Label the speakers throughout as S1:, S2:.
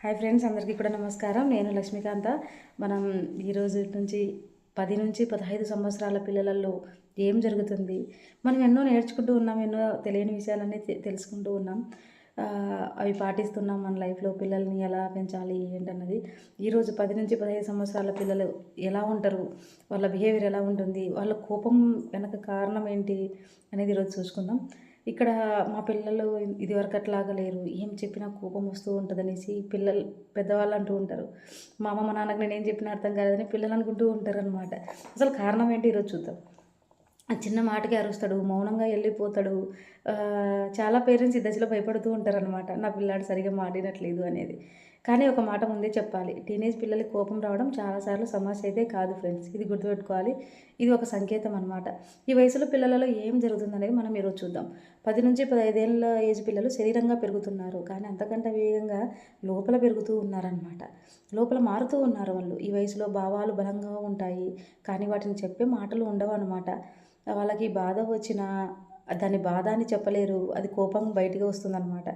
S1: Hi friends, అందరికీ కూడా నమస్కారం. నేను లక్ష్మీకాంత. మనం ఈరోజు నుంచి 10 నుంచి 15 సంవత్సరాల పిల్లలలో ఏం జరుగుతుంది? మనం ఎన్నో నేర్చుకుంటూ ఉన్నాం. ఎన్నో తెలియని విషయాలన్నీ తెలుసుకుంటూ ఉన్నాం. అవి పాటిస్తున్నాం మన లైఫ్‌లో. పిల్లల్ని ఎలా పెంచాలి ఏంటన్నది. ఈరోజు 10 నుంచి 15 సంవత్సరాల పిల్లలు ఎలా ఉంటారు? వాళ్ళ బిహేవియర్ ఎలా ఉంటుంది? వాళ్ళ కోపం వెనక కారణం ఏంటి? అనేది ఈరోజు చూసుకుందాం. ఇక్కడ మా పిల్లలు ఇదివరకట్లాగా లేరు. ఏం చెప్పినా కోపం వస్తూ ఉంటదనేసి పెద్దవాళ్ళు అంటూ ఉంటారు. మా అమ్మ, మా నాన్నకి నేనేం చెప్పినా అర్థం కాలేదని పిల్లలు అనుకుంటూ ఉంటారనమాట. అసలు కారణం ఏంటి ఈరోజు చూద్దాం. ఆ చిన్న మాటకి అరుస్తాడు, మౌనంగా వెళ్ళిపోతాడు. చాలా పేరెంట్స్ ఈ దశలో భయపడుతూ ఉంటారనమాట. నా పిల్లాడు సరిగ్గా మాటినట్లేదు అనేది. కానీ ఒక మాట ముందే చెప్పాలి. టీనేజ్ పిల్లలకి కోపం రావడం చాలాసార్లు సమస్య అయితే కాదు ఫ్రెండ్స్. ఇది గుర్తుపెట్టుకోవాలి. ఇది ఒక సంకేతం అనమాట. ఈ వయసులో పిల్లలలో ఏం జరుగుతుందనేది మనం ఈరోజు చూద్దాం. 10 నుంచి 15 ఏళ్ళ ఏజ్ పిల్లలు శరీరంగా పెరుగుతున్నారు. కానీ అంతకంటే వేగంగా లోపల పెరుగుతూ ఉన్నారనమాట. లోపల మారుతూ ఉన్నారు వాళ్ళు. ఈ వయసులో భావాలు బలంగా ఉంటాయి. కానీ వాటిని చెప్పే మాటలు ఉండవన్నమాట. వాళ్ళకి బాధ వచ్చినా దాని బాధ అని చెప్పలేరు. అది కోపం బయటికి వస్తుందనమాట.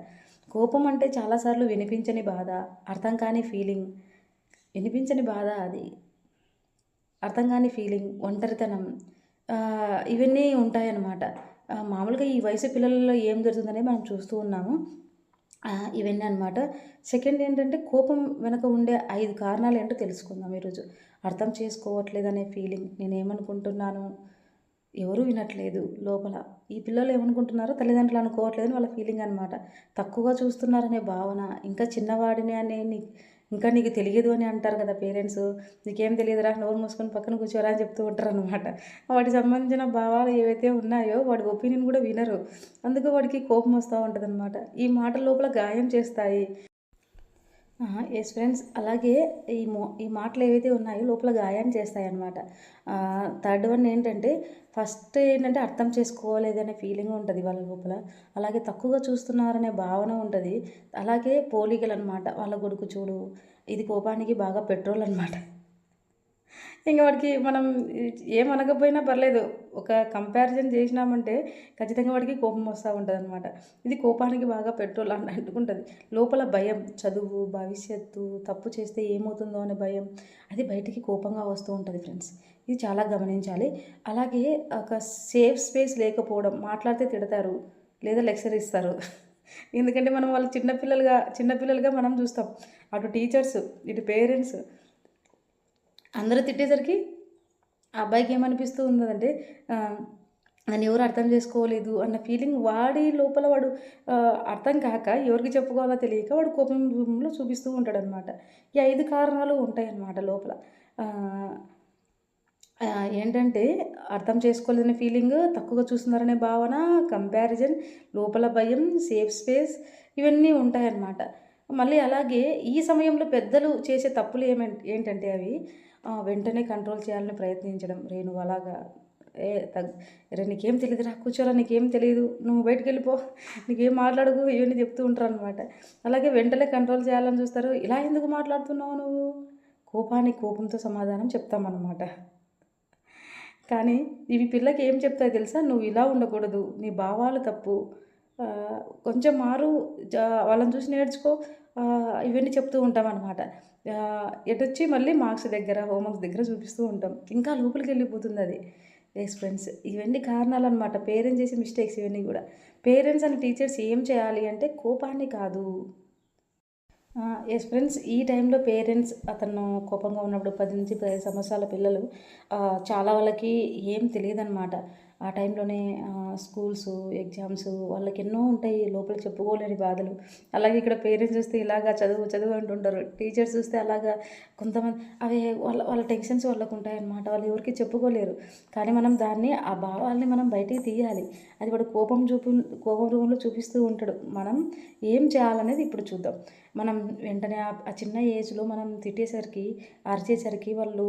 S1: కోపం అంటే చాలాసార్లు వినిపించని బాధ, అర్థం కాని ఫీలింగ్. వినిపించని బాధ అది. అర్థం కాని ఫీలింగ్, ఒంటరితనం, ఇవన్నీ ఉంటాయన్నమాట. మామూలుగా ఈ వయసు పిల్లలలో ఏం జరుగుతుందనేది మనం చూస్తూ ఉన్నాము. ఇవన్నీ అనమాట. సెకండ్ ఏంటంటే కోపం వెనక ఉండే 5 కారణాలు ఏంటో తెలుసుకుందాం ఈరోజు. అర్థం చేసుకోవట్లేదనే ఫీలింగ్. నేనేమనుకుంటున్నాను, ఎవరు వినట్లేదు లోపల. ఈ పిల్లలు ఏమనుకుంటున్నారో తల్లిదండ్రులు అనుకోవట్లేదని వాళ్ళ ఫీలింగ్ అనమాట. తక్కువగా చూస్తున్నారనే భావన. ఇంకా చిన్నవాడిని అనే ఇంకా నీకు తెలియదు అని అంటారు కదా పేరెంట్స్. నీకేం తెలియదురా, నోరు మూసుకొని పక్కన కూర్చోరా అని చెప్తూ ఉంటారనమాట. వాటికి సంబంధించిన భావాలు ఏవైతే ఉన్నాయో వాడి ఒపీనియన్ కూడా వినరు. అందుకు వాడికి కోపం వస్తూ ఉంటుందన్నమాట. ఈ మాటల లోపల గాయం చేస్తాయి. Yes friends. అలాగే ఈ మాటలు ఏవైతే ఉన్నాయో లోపల గాయాన్ని చేస్తాయన్నమాట. థర్డ్ వన్ ఏంటంటే, ఫస్ట్ ఏంటంటే అర్థం చేసుకోలేదనే ఫీలింగ్ ఉంటది వాళ్ళ లోపల. అలాగే తక్కువగా చూస్తున్నారనే భావన ఉంటది. అలాగే పోలికలనమాట. వాళ్ళ కొడుకు చూడు, ఇది కోపానికి బాగా పెట్రోల్ అనమాట. ఇంక వాడికి మనం ఏమనకపోయినా పర్లేదు. ఒక కంపారిజన్ చేసినామంటే ఖచ్చితంగా వాడికి కోపం వస్తూ ఉంటదనమాట. ఇది కోపానికి బాగా పెట్రోల్ అంటుకుంటది. లోపల భయం, చదువు, భవిష్యత్తు, తప్పు చేస్తే ఏమవుతుందో అనే భయం, అది బయటికి కోపంగా వస్తూ ఉంటది ఫ్రెండ్స్. ఇది చాలా గమనించాలి. అలాగే ఒక సేఫ్ స్పేస్ లేకపోవడం. మాట్లాడితే తిడతారు లేదా లెక్చర్ ఇస్తారు. ఎందుకంటే మనం వాళ్ళు చిన్నపిల్లలుగా మనం చూస్తాం. అటు టీచర్స్, ఇటు పేరెంట్స్ అందరూ తిట్టేసరికి ఆ అబ్బాయికి ఏమనిపిస్తూ ఉన్నదంటే నన్ను ఎవరు అర్థం చేసుకోలేదు అన్న ఫీలింగ్ వాడి లోపల వాడు అర్థం కాక ఎవరికి చెప్పుకోవాలో తెలియక వాడు కోపం రూపంలో చూపిస్తూ ఉంటాడనమాట. ఈ 5 కారణాలు ఉంటాయన్నమాట లోపల. ఏంటంటే అర్థం చేసుకోలేదనే ఫీలింగ్, తక్కువగా చూస్తున్నారనే భావన, కంపారిజన్, లోపల భయం, సేఫ్ స్పేస్, ఇవన్నీ ఉంటాయన్నమాట. మళ్ళీ అలాగే ఈ సమయంలో పెద్దలు చేసే తప్పులు ఏంటంటే అవి వెంటనే కంట్రోల్ చేయాలని ప్రయత్నించడం. నువ్వు అలాగా ఏ తగ్ రే నీకేం తెలీదురా, కూర్చోరా, నీకేం తెలీదు, నువ్వు బయటికెళ్ళిపో, నీకేం మాట్లాడకు, ఇవన్నీ చెప్తూ ఉంటారనమాట. అలాగే వెంటనే కంట్రోల్ చేయాలని చూస్తారు. ఇలా ఎందుకు మాట్లాడుతున్నావు నువ్వు? కోపానికి కోపంతో సమాధానం చెప్తామన్నమాట. కానీ ఇవి పిల్లకి ఏం చెప్తాయో తెలుసా? నువ్వు ఇలా ఉండకూడదు, నీ భావాలు తప్పు, కొంచెం మారు, వాళ్ళని చూసి నేర్చుకో, ఇవన్నీ చెప్తూ ఉంటామనమాట. ఎటొచ్చి మళ్ళీ మార్క్స్ దగ్గర, హోంవర్క్స్ దగ్గర చూపిస్తూ ఉంటాం. ఇంకా లోపలికెళ్ళిపోతుందది. Yes friends. ఇవన్నీ కారణాలనమాట. పేరెంట్స్ చేసే మిస్టేక్స్ ఇవన్నీ గూడా. పేరెంట్స్ అండ్ టీచర్స్ ఏం చేయాలి అంటే కోపాన్ని కాదు. Yes friends. ఈ టైంలో పేరెంట్స్ అతను కోపంగా ఉన్నప్పుడు 10-15 సంవత్సరాల పిల్లలు చాలా వాళ్ళకి ఏం తెలీదనమాట. ఆ టైంలోనే స్కూల్సు, ఎగ్జామ్సు వాళ్ళకి ఎన్నో ఉంటాయి. లోపల చెప్పుకోలేని బాధలు. అలాగే ఇక్కడ పేరెంట్స్ చూస్తే ఇలాగా చదువు చదువు అంటుంటారు. టీచర్స్ చూస్తే అలాగా కొంతమంది అవి వాళ్ళ వాళ్ళ టెన్షన్స్ వాళ్ళకుంటాయన్నమాట. వాళ్ళు ఎవరికీ చెప్పుకోలేరు. కానీ మనం దాన్ని ఆ భావాల్ని మనం బయటికి తీయాలి. అది వాడు కోపం రూపంలో చూపిస్తూ ఉంటాడు. మనం ఏం చేయాలనేది ఇప్పుడు చూద్దాం. మనం వెంటనే ఆ చిన్న ఏజ్‌లో మనం తిట్టేసరికి, అరిచేసరికి వాళ్ళు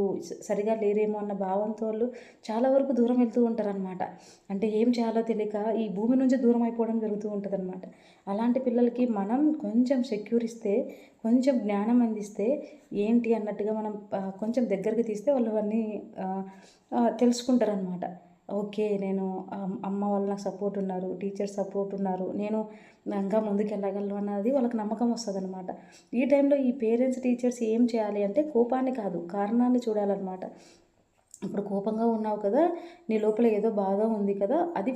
S1: సరిగా లేరేమో అన్న భావంతో వాళ్ళు చాలా వరకు దూరం వెళ్తూ ఉంటారనమాట. అంటే ఏం చేయాలో తెలియక ఈ భూమి నుంచి దూరం అయిపోవడం జరుగుతూ ఉంటదనమాట. అలాంటి పిల్లలకి మనం కొంచెం సెక్యూర్ ఇస్తే, కొంచెం జ్ఞానం అందిస్తే, ఏంటి అన్నట్టుగా మనం కొంచెం దగ్గరికి తీస్తే వాళ్ళు అవన్నీ తెలుసుకుంటారనమాట. ఓకే. నేను అమ్మ వాళ్ళు నాకు సపోర్ట్ ఉన్నారు. టీచర్స్ సపోర్ట్ ఉన్నారు. నేను ఇంకా ముందుకు వెళ్ళగలను అన్నది వాళ్ళకి నమ్మకం వస్తుందన్నమాట. ఈ టైంలో ఈ పేరెంట్స్, టీచర్స్ ఏం చేయాలి అంటే కోపాన్ని కాదు, కారణాన్ని చూడాలన్నమాట. ఇప్పుడు కోపంగా ఉన్నావు కదా, నీ లోపల ఏదో బాధ ఉంది కదా, అది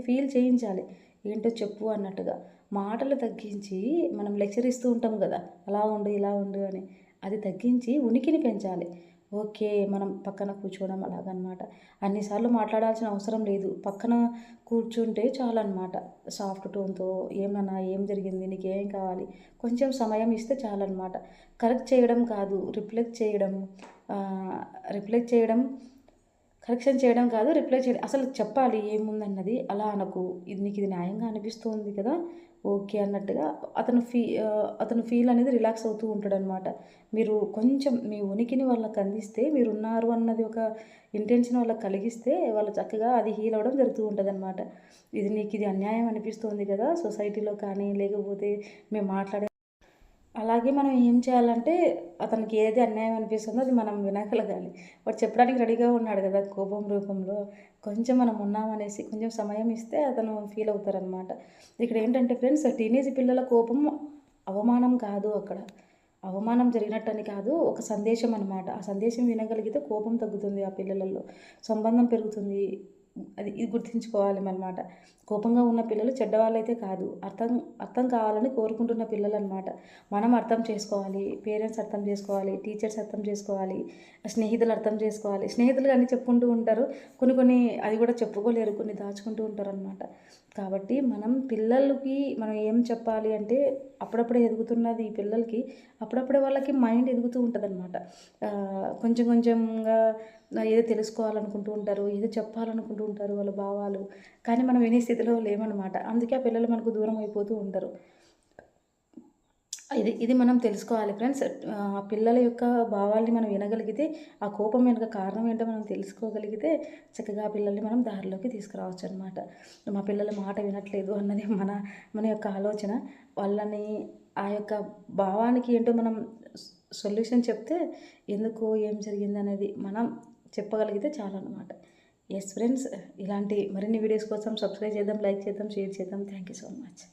S1: ఫీల్ చేయించాలి. ఏంటో చెప్పు అన్నట్టుగా. మాటలు తగ్గించి మనం లెక్చర్ ఇస్తూ ఉంటాం కదా, అలా ఉండు, ఇలా ఉండు అని. అది తగ్గించి ఉనికిని పెంచాలి. ఓకే. మనం పక్కన కూర్చోవడం అలాగనమాట. అన్నిసార్లు మాట్లాడాల్సిన అవసరం లేదు. పక్కన కూర్చుంటే చాలనమాట. సాఫ్ట్ టోన్‌తో "ఏం నాన్న? ఏం జరిగింది? నీకేం కావాలి?" కొంచెం సమయం ఇస్తే చాలనమాట. కరెక్ట్ చేయడం కాదు, ఆహ్, రిఫ్లెక్ట్ చేయడం కరెక్షన్ చేయడం కాదు, రిప్లై చేయడం. అసలు చెప్పాలి ఏముందన్నది. అలా అనకు. నీకిది న్యాయంగా అనిపిస్తుంది కదా! ఓకే అన్నట్టుగా అతను ఫీల్ అనేది రిలాక్స్ అవుతూ ఉంటాడనమాట. మీరు కొంచెం మీ ఉనికిని వాళ్ళకి అందిస్తే, మీరున్నారు అన్నది ఒక ఇంటెన్షన్ వాళ్ళకి కలిగిస్తే, వాళ్ళు చక్కగా అది హీల్ అవ్వడం జరుగుతూ ఉంటదనమాట. నీకిది అన్యాయం అనిపిస్తుంది కదా! సొసైటీలో కానీ, లేకపోతే మేము మాట్లాడే అలాగే మనం ఏం చేయాలంటే, అతనికి ఏది అన్యాయం అనిపిస్తుందో అది మనం వినగలగాలి. వాడు చెప్పడానికి రెడీగా ఉన్నాడు గదా! కోపం రూపంలో. కొంచెం మనం ఉన్నామనేసి కొంచెం సమయం ఇస్తే అతను ఫీల్ అవుతారనమాట. ఇక్కడేంటంటే ఫ్రెండ్స్, టీనేజ్ పిల్లల కోపం అవమానం కాదు అక్కడ. అవమానం జరిగినట్టని కాదు, ఒక సందేశం అనమాట. ఆ సందేశం వినగలిగితే కోపం తగ్గుతుంది ఆ పిల్లలలో. సంబంధం పెరుగుతుంది. ఇది గుర్తుంచుకోవాలి మనమాట. కోపంగా ఉన్న పిల్లలు చెడ్డవాళ్ళైతే కాదు. అర్థం కావాలని కోరుకుంటున్న పిల్లలనమాట. మనం అర్థం చేసుకోవాలి. పేరెంట్స్ అర్థం చేసుకోవాలి. టీచర్స్ అర్థం చేసుకోవాలి. స్నేహితులు అర్థం చేసుకోవాలి. స్నేహితులు అన్నీ చెప్పుకుంటూ ఉంటారు. కొన్ని అది కూడా చెప్పుకోలేరు. కొన్ని దాచుకుంటూ ఉంటారనమాట. కాబట్టి మనం ఏం చెప్పాలి అంటే, అప్పుడప్పుడే ఎదుగుతున్నది ఈ పిల్లలకి, అప్పుడప్పుడే వాళ్ళకి మైండ్ ఎదుగుతూ ఉంటదనమాట. కొంచెం కొంచెంగా ఏదో తెలుసుకోవాలనుకుంటూ ఉంటారు. ఏదో చెప్పాలనుకుంటూ ఉంటారు వాళ్ళ భావాలు. కానీ మనం వినే స్థితిలో లేమనమాట. అందుకే ఆ పిల్లలు మనకు దూరం అయిపోతూ ఉంటారు. ఇది మనం తెలుసుకోవాలి ఫ్రెండ్స్. ఆ పిల్లల యొక్క భావాల్ని మనం వినగలిగితే, ఆ కోపం వెనుక కారణం ఏంటో మనం తెలుసుకోగలిగితే, చక్కగా ఆ పిల్లల్ని మనం దారిలోకి తీసుకురావచ్చనమాట. మా పిల్లల మాట వినట్లేదు అన్నది మన యొక్క ఆలోచన. వాళ్ళని ఆ యొక్క భావానికి ఏంటో మనం సొల్యూషన్ చెప్తే, ఎందుకు, ఏం జరిగిందనేది మనం చెప్పగలిగితే చాలన్నమాట. యెస్ ఫ్రెండ్స్, ఇలాంటి మరిన్ని వీడియోస్ కోసం సబ్స్క్రైబ్ చేద్దాం, లైక్ చేద్దాం, షేర్ చేద్దాం. Thank you so much.